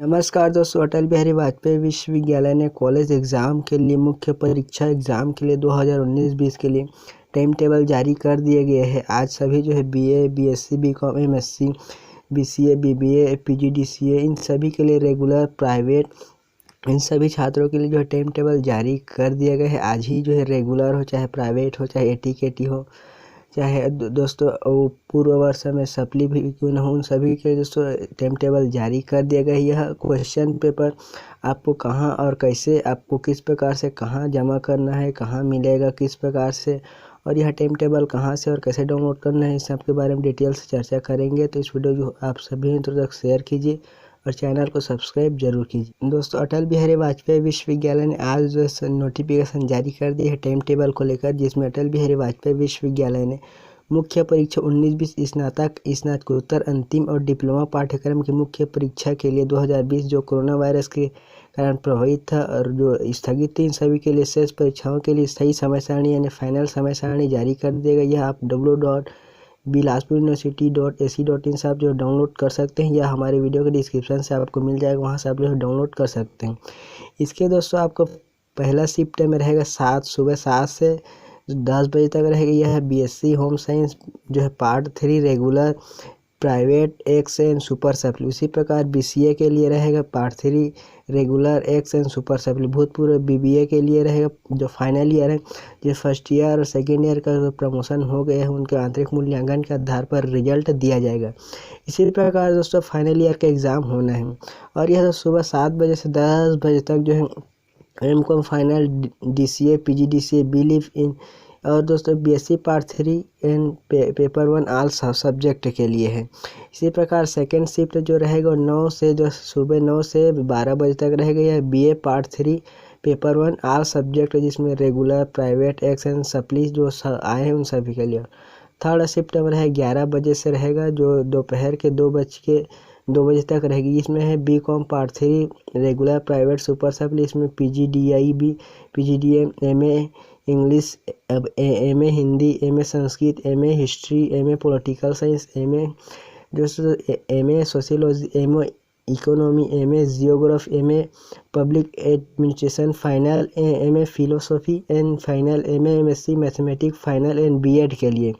नमस्कार दोस्तों, अटल बिहारी वाजपेयी विश्वविद्यालय ने कॉलेज एग्ज़ाम के लिए मुख्य परीक्षा एग्ज़ाम के लिए 2019-20 के लिए टाइम टेबल जारी कर दिए गए हैं। आज सभी BA, BSc, BCom, MSc, BCA, BBA, PGDCA इन सभी के लिए रेगुलर, प्राइवेट इन सभी छात्रों के लिए टाइम टेबल जारी कर दिया गया है। आज ही रेगुलर हो, चाहे प्राइवेट हो, चाहे एटीकेटी हो, चाहे दोस्तों पूर्व वर्ष में सप्ली भी क्यों न हो, उन सभी के दोस्तों टाइम टेबल जारी कर दिया गया है। यह क्वेश्चन पेपर आपको कहाँ और कैसे, आपको किस प्रकार से कहाँ जमा करना है, कहाँ मिलेगा, किस प्रकार से, और यह टाइम टेबल कहाँ से और कैसे डाउनलोड करना है, इस सब के बारे में डिटेल से चर्चा करेंगे। तो इस वीडियो को आप सभी मित्रों तक शेयर कीजिए और चैनल को सब्सक्राइब जरूर कीजिए। दोस्तों, अटल बिहारी वाजपेयी विश्वविद्यालय ने आज नोटिफिकेशन जारी कर दी है टाइम टेबल को लेकर, जिसमें अटल बिहारी वाजपेयी विश्वविद्यालय ने मुख्य परीक्षा 19-20 स्नातक, स्नातकोत्तर, अंतिम और डिप्लोमा पाठ्यक्रम की मुख्य परीक्षा के लिए 2020 जो कोरोना वायरस के कारण प्रभावित था और जो स्थगित थी, इन सभी के लिए शेष परीक्षाओं के लिए सही समय सारणी यानी फाइनल समय सारणी जारी कर देगा। यह आप www.bilaspur.university.ac.in से आप डाउनलोड कर सकते हैं, या हमारे वीडियो के डिस्क्रिप्शन से आपको मिल जाएगा, वहाँ से आप डाउनलोड कर सकते हैं। इसके दोस्तों आपको पहला शिफ्ट में रहेगा सुबह 7 से 10 बजे तक रहेगा। यह है BSc home science part 3 regular, private, ex and super supply. उसी प्रकार बीसीए के लिए रहेगा part 3 regular, x and super supply. भूतपूर्व बीबीए के लिए रहेगा जो फाइनल ईयर है, जो फर्स्ट ईयर और सेकेंड ईयर का जो प्रमोशन हो गए हैं उनके आंतरिक मूल्यांकन के आधार पर रिजल्ट दिया जाएगा। इसी प्रकार दोस्तों फाइनल ईयर का एग्ज़ाम होना है, और यह सुबह 7 बजे से 10 बजे तक MCom final, DCA, PGDCA, believe in, और दोस्तों BSc part 3 and paper 1 all subject के लिए है। इसी प्रकार सेकेंड शिफ्ट जो रहेगा 9 से सुबह 9 से 12 बजे तक रहेगा। यह BA part 3 paper 1 all subject, जिसमें regular, private, ex and supply जो आए हैं उन सभी के लिए। थर्ड शिफ्ट में है 11 बजे से रहेगा, जो दोपहर के 2 बजे तक रहेगी। इसमें है BCom part 3 regular, private, super supply. इसमें पीजीडीआई भी, PGDM, MA English, MA Hindi, MA Sanskrit, MA history, MA political science, MA sociology, MA economy, MA geography, MA public administration final, MA philosophy and final, MSc mathematics final and BEd के लिए,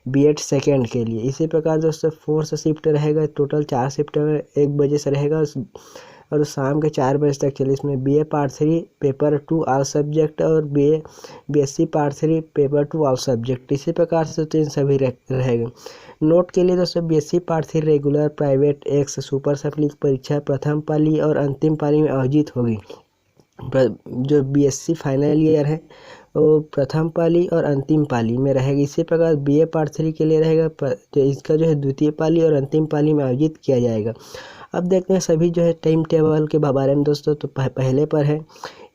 BEd second के लिए। इसी प्रकार दोस्तों fourth shift रहेगा। Total 4 shift में 1 बजे से रहेगा और शाम के 4 बजे तक चले। इसमें BA part 3 paper 2 all subject और BSc part 3 paper 2 all subject. इसी प्रकार से तो इन सभी रहेगा। नोट के लिए दोस्तों BSc part 3 regular, private, x super supply परीक्षा प्रथम पाली और अंतिम पाली में आयोजित होगी। जो बीएससी फाइनल ईयर है वो प्रथम पाली और अंतिम पाली में रहेगा। इसी प्रकार बीए पार्ट 3 के लिए रहेगा, तो इसका द्वितीय पाली और अंतिम पाली में आयोजित किया जाएगा। अब देखते हैं सभी टाइम टेबल के बारे में दोस्तों। तो पहले पर है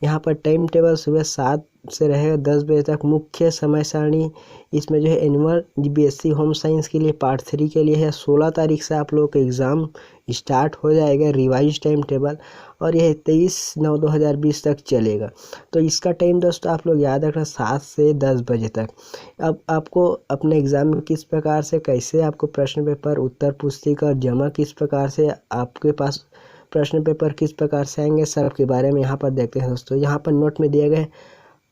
यहाँ पर टाइम टेबल सुबह 7 से रहेगा 10 बजे तक मुख्य समय सारणी। इसमें एनुअल बीएससी होम साइंस के लिए पार्ट 3 के लिए है। 16 तारीख से आप लोगों का एग्ज़ाम स्टार्ट हो जाएगा रिवाइज टाइम टेबल, और यह 23/9/2020 तक चलेगा। तो इसका टाइम दोस्तों आप लोग याद रखना 7 से 10 बजे तक। अब आपको अपने एग्ज़ाम में किस प्रकार से, कैसे आपको प्रश्न पेपर, उत्तर पुस्तिका जमा किस प्रकार से, आपके पास प्रश्न पेपर किस प्रकार से आएंगे, सब के बारे में यहाँ पर देखते हैं दोस्तों। यहाँ पर नोट में दिए गए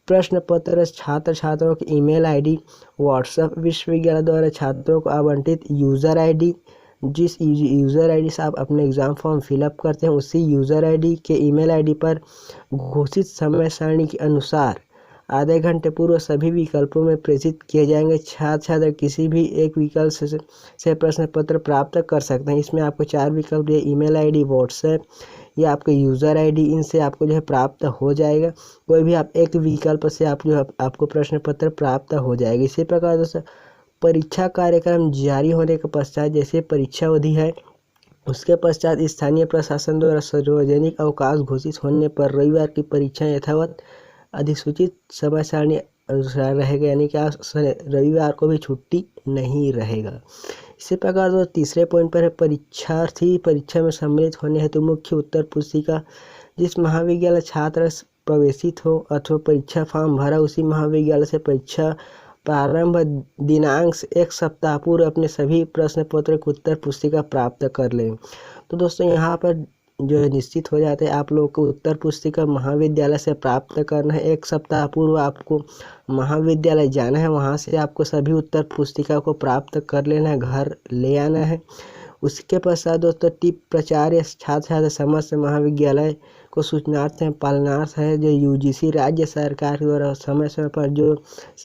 प्रश्न पत्र छात्रों की ईमेल आईडी, व्हाट्सएप विश्वविद्यालय द्वारा छात्रों को आवंटित यूज़र आईडी, जिस यूज़र आईडी से आप अपने एग्ज़ाम फॉर्म फिलअप करते हैं उसी यूज़र आईडी के ईमेल आईडी पर घोषित समय सारणी के अनुसार आधे घंटे पूर्व सभी विकल्पों में प्रेषित किए जाएंगे। छात्र किसी भी एक विकल्प से प्रश्न पत्र प्राप्त कर सकते हैं। इसमें आपको 4 विकल्प दिए, ईमेल आईडी, व्हाट्सएप या आपके यूज़र आईडी, इनसे आपको प्राप्त हो जाएगा। कोई भी आप एक विकल्प से आप आपको प्रश्न पत्र प्राप्त हो जाएगा। इसी प्रकार दोस्तों परीक्षा कार्यक्रम जारी होने के पश्चात, जैसे परीक्षा अवधि है उसके पश्चात स्थानीय प्रशासन द्वारा सार्वजनिक अवकाश घोषित होने पर रविवार की परीक्षा यथावत अधिसूचित समय सारणी अनुसार रहेगा, यानी कि रविवार को भी छुट्टी नहीं रहेगा। इसी प्रकार जो तीसरे पॉइंट पर है परीक्षार्थी परीक्षा में सम्मिलित होने हेतु मुख्य उत्तर पुस्तिका जिस महाविद्यालय छात्र प्रवेशित हो अथवा परीक्षा फॉर्म भरा उसी महाविद्यालय से परीक्षा प्रारंभ दिनांक से 1 सप्ताह पूर्व अपने सभी प्रश्न पत्र की उत्तर पुस्तिका प्राप्त कर लें। तो दोस्तों यहाँ पर जो है निश्चित हो जाते हैं। आप लोगों को उत्तर पुस्तिका महाविद्यालय से प्राप्त करना है। 1 सप्ताह पूर्व आपको महाविद्यालय जाना है, वहाँ से आपको सभी उत्तर पुस्तिका को प्राप्त कर लेना है, घर ले आना है। उसके पश्चात दोस्तों टिप प्राचार्य छात्र छात्र समस्त महाविद्यालय को सूचनार्थ है पालनार्थ है जो यूजीसी राज्य सरकार द्वारा समय समय पर जो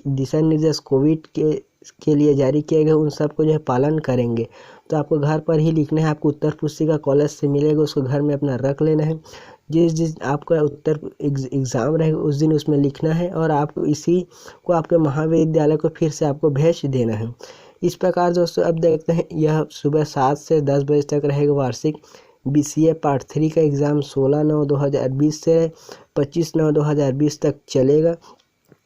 दिशा निर्देश कोविड के लिए जारी किए गए उन सबको जो है पालन करेंगे। तो आपको घर पर ही लिखना है, आपको उत्तर पुस्तिका कॉलेज से मिलेगा, उसको घर में अपना रख लेना है। जिस आपका उत्तर एग्ज़ाम रहेगा उस दिन उसमें लिखना है और आपको इसी को आपके महाविद्यालय को फिर से आपको भेज देना है। इस प्रकार दोस्तों अब देखते हैं, यह सुबह 7 से 10 बजे तक रहेगा। वार्षिक BCA पार्ट 3 का एग्ज़ाम 16/9/2020 से 25/9/2020 तक चलेगा।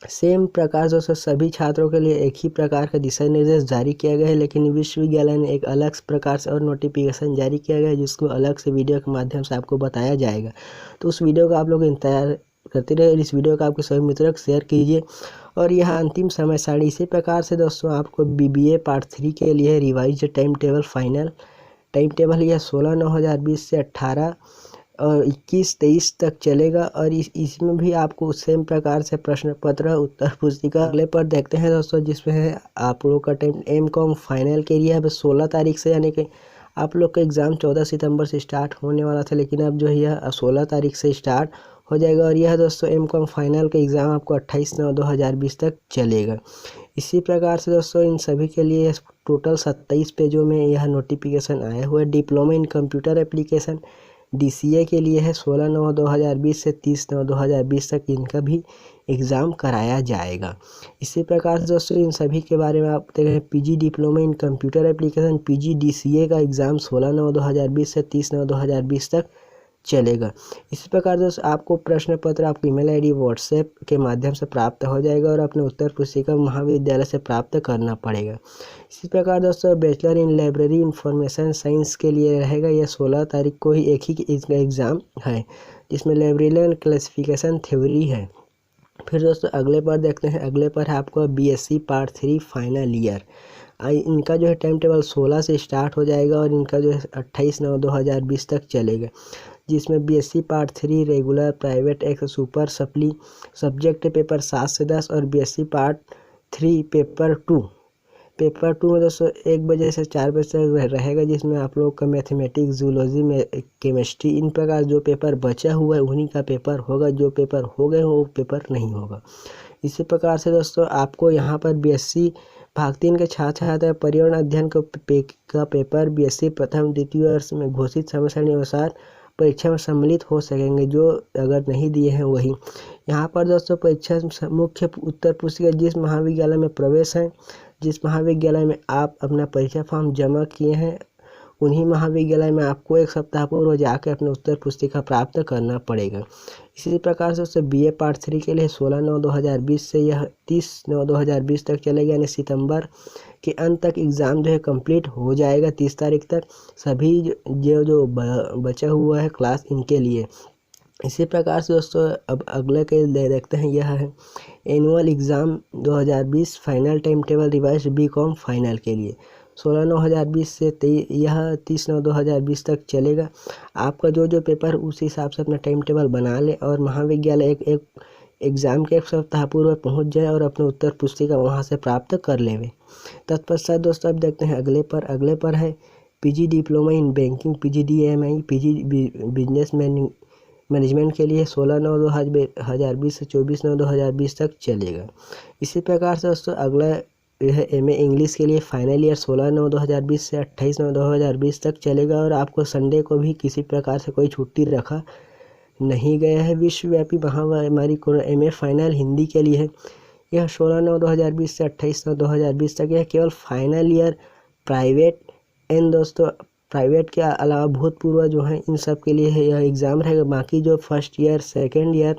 सेम प्रकार दोस्तों सभी छात्रों के लिए एक ही प्रकार का दिशा निर्देश जारी किया गया है, लेकिन विश्वविद्यालय ने एक अलग प्रकार से और नोटिफिकेशन जारी किया गया है जिसको अलग से वीडियो के माध्यम से आपको बताया जाएगा। तो उस वीडियो का आप लोग इंतजार करते रहे। इस वीडियो को आपके सभी मित्रों को शेयर कीजिए। और यह अंतिम समय सारणी इसी प्रकार से दोस्तों आपको BBA पार्ट 3 के लिए revise time table final time table यह 16/9/2020 से 18 और 21-23 तक चलेगा। और इसमें भी आपको सेम प्रकार से प्रश्न पत्र उत्तर पुस्तिका अगले पर देखते हैं दोस्तों, जिसमें है आप लोग का टाइम MCOM फाइनल के लिए अब 16 तारीख से, यानी कि आप लोग का एग्ज़ाम 14 सितंबर से स्टार्ट होने वाला था, लेकिन अब जो है यह 16 तारीख से स्टार्ट हो जाएगा। और यह दोस्तों MCOM फाइनल का एग्ज़ाम आपको 28/9/2020 तक चलेगा। इसी प्रकार से दोस्तों इन सभी के लिए टोटल 27 पेजों में यह नोटिफिकेशन आया हुआ है। Diploma in computer application DCA के लिए है 16/9/2020 से 30/9/2020 तक इनका भी एग्ज़ाम कराया जाएगा। इसी प्रकार से दोस्तों इन सभी के बारे में आप देखें, PG diploma in computer application PGDCA का एग्ज़ाम 16/9/2020 से 30/9/2020 तक चलेगा। इसी प्रकार दोस्तों आपको प्रश्न पत्र आपको email ID व्हाट्सएप के माध्यम से प्राप्त हो जाएगा और अपने उत्तर पुस्तिका महाविद्यालय से प्राप्त करना पड़ेगा। इसी प्रकार दोस्तों bachelor in library information science के लिए रहेगा, यह 16 तारीख को ही एक ही इसका एग्ज़ाम है जिसमें लाइब्रेरियन क्लासिफिकेशन थ्योरी है। फिर दोस्तों अगले पर देखते हैं, अगले पर है आपको BSc पार्ट 3 फाइनल ईयर। इनका जो है टाइम टेबल 16 से स्टार्ट हो जाएगा और इनका जो है 28/9/2020 तक चलेगा, जिसमें BSc पार्ट 3 रेगुलर प्राइवेट एक सुपर सप्ली सब्जेक्ट पेपर 7 से 10 और BSc पार्ट 3 पेपर 2 में दोस्तों 1 बजे से 4 बजे तक रहेगा, जिसमें आप लोग का मैथमेटिक्स जूलॉजी में केमिस्ट्री इन प्रकार जो पेपर बचा हुआ है उन्हीं का पेपर होगा, जो पेपर हो गए वो पेपर नहीं होगा। इसी प्रकार से दोस्तों आपको यहाँ पर BSc भाग 3 के छात्र छात्रा पर्यावरण अध्ययन का पेपर BSc प्रथम द्वितीय वर्ष में घोषित समय सारणी अनुसार परीक्षा में सम्मिलित हो सकेंगे, जो अगर नहीं दिए हैं वही। यहाँ पर दोस्तों परीक्षा मुख्य उत्तर पुस्तिका जिस महाविद्यालय में प्रवेश है, जिस महाविद्यालय में आप अपना परीक्षा फॉर्म जमा किए हैं उन्हीं महाविद्यालय में आपको 1 सप्ताह पूर्व जाकर अपने उत्तर पुस्तिका प्राप्त करना पड़ेगा। इसी प्रकार से उससे BA पार्ट 3 के लिए 16/9/2020 से यह 30/9/2020 तक चलेगा, यानी सितंबर के अंत तक एग्ज़ाम जो है कंप्लीट हो जाएगा। 30 तारीख तक सभी जो बचा हुआ है क्लास इनके लिए। इसी प्रकार से दोस्तों अब अगले के देखते हैं, यह है annual exam 2020 final time table revise BCom final के लिए 16/9/2020 से यह 30/9/2020 तक चलेगा। आपका जो पेपर उस हिसाब से अपना टाइम टेबल बना ले और महाविद्यालय एक एग्ज़ाम के 1 सप्ताह पूर्व पहुंच जाए और अपने उत्तर पुस्तिका वहां से प्राप्त कर लेवे। तत्पश्चात दोस्तों अब देखते हैं अगले पर है PG diploma in banking PGDMI PG business management के लिए 16/9/2020 से 24/9/2020 तक चलेगा। इसी प्रकार से दोस्तों अगला यह MA इंग्लिश के लिए फाइनल ईयर 16/9/2020 से 28/9/2020 तक चलेगा और आपको संडे को भी किसी प्रकार से कोई छुट्टी रखा नहीं गया है। विश्वव्यापी महामारी कोरोना MA फाइनल हिंदी के लिए है, यह 16/9/2020 से 28/9/2020 तक। यह केवल फाइनल ईयर प्राइवेट एंड दोस्तों प्राइवेट के अलावा भूतपूर्व जो है इन सब के लिए है यह एग्ज़ाम रहेगा। बाकी जो फर्स्ट ईयर सेकेंड ईयर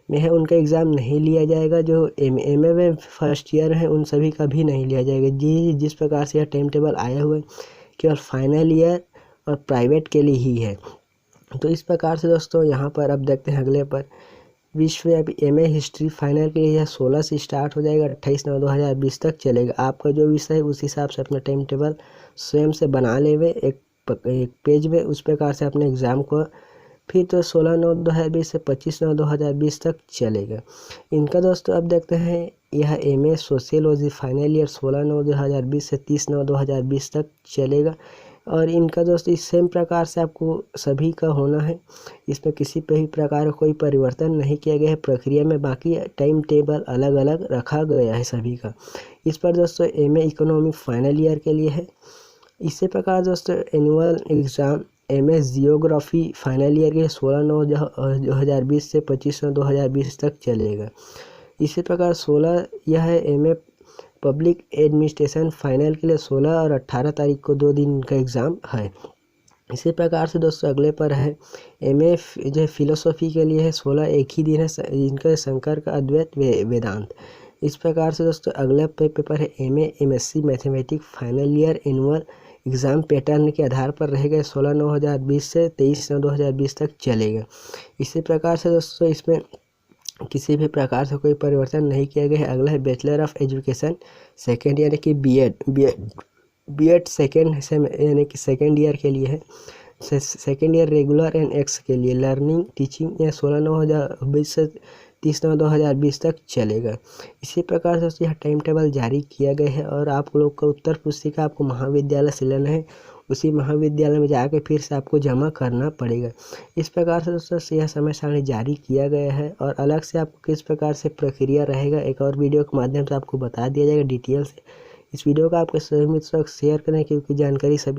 में है उनका एग्ज़ाम नहीं लिया जाएगा। जो MA में फर्स्ट ईयर है उन सभी का भी नहीं लिया जाएगा। जिस प्रकार से यह टाइम टेबल आया हुआ है केवल फाइनल ईयर और प्राइवेट के लिए ही है। तो इस प्रकार से दोस्तों यहाँ पर अब देखते हैं अगले पर विश्वव्यापी MA हिस्ट्री फाइनल के लिए यह 16 से स्टार्ट हो जाएगा, 28/9/2020 तक चलेगा। आपका जो विषय है उस हिसाब से अपना टाइम टेबल स्वयं से बना लेवे एक पेज में, उस प्रकार से अपने एग्ज़ाम को फिर तो 16/9/2020 से 25/9/2020 तक चलेगा। इनका दोस्तों अब देखते हैं, यह MA सोशियोलॉजी फाइनल ईयर 16/9/2020 से 30/9/2020 तक चलेगा। और इनका दोस्तों इस सेम प्रकार से आपको सभी का होना है, इसमें किसी पे भी प्रकार का कोई परिवर्तन नहीं किया गया है प्रक्रिया में, बाकी टाइम टेबल अलग अलग रखा गया है सभी का। इस पर दोस्तों MA इकोनॉमिक फाइनल ईयर के लिए है। इसी प्रकार दोस्तों annual exam MA geography final year के 16/9/2020 से 25/9/2020 तक चलेगा। इसी प्रकार 16 यह है MA पब्लिक एडमिनिस्ट्रेशन फाइनल के लिए 16 और 18 तारीख को 2 दिन का एग्ज़ाम है। इसी प्रकार से दोस्तों अगले पर है MA जो फिलोसॉफी के लिए है 16 एक ही दिन है, इनका शंकर का अद्वैत वेदांत। इस प्रकार से दोस्तों अगला पेपर है MA MSc mathematics final year annual exam pattern के आधार पर रहेगा, 16/9/2020 से 23/9/2020 तक चलेगा। इसी प्रकार से दोस्तों इसमें किसी भी प्रकार से कोई परिवर्तन नहीं किया गया है। अगला है बैचलर ऑफ एजुकेशन सेकेंड यानी कि बीएड सेकेंड यानी कि सेकेंड ईयर के लिए है। Second year regular and x के लिए लर्निंग टीचिंग यह 16/9/2020 से 30/9/2020 तक चलेगा। इसी प्रकार से दोस्तों यह टाइम टेबल जारी किया गया है और आप लोग का उत्तर पुस्तिका आपको महाविद्यालय से लेना है, उसी महाविद्यालय में जाकर फिर से आपको जमा करना पड़ेगा। इस प्रकार से दोस्तों यह समय सारणी जारी किया गया है और अलग से आपको किस प्रकार से प्रक्रिया रहेगा एक और वीडियो के माध्यम से आपको बता दिया जाएगा डिटेल से। इस वीडियो को आपके सभी मित्रों को शेयर करें क्योंकि जानकारी सभी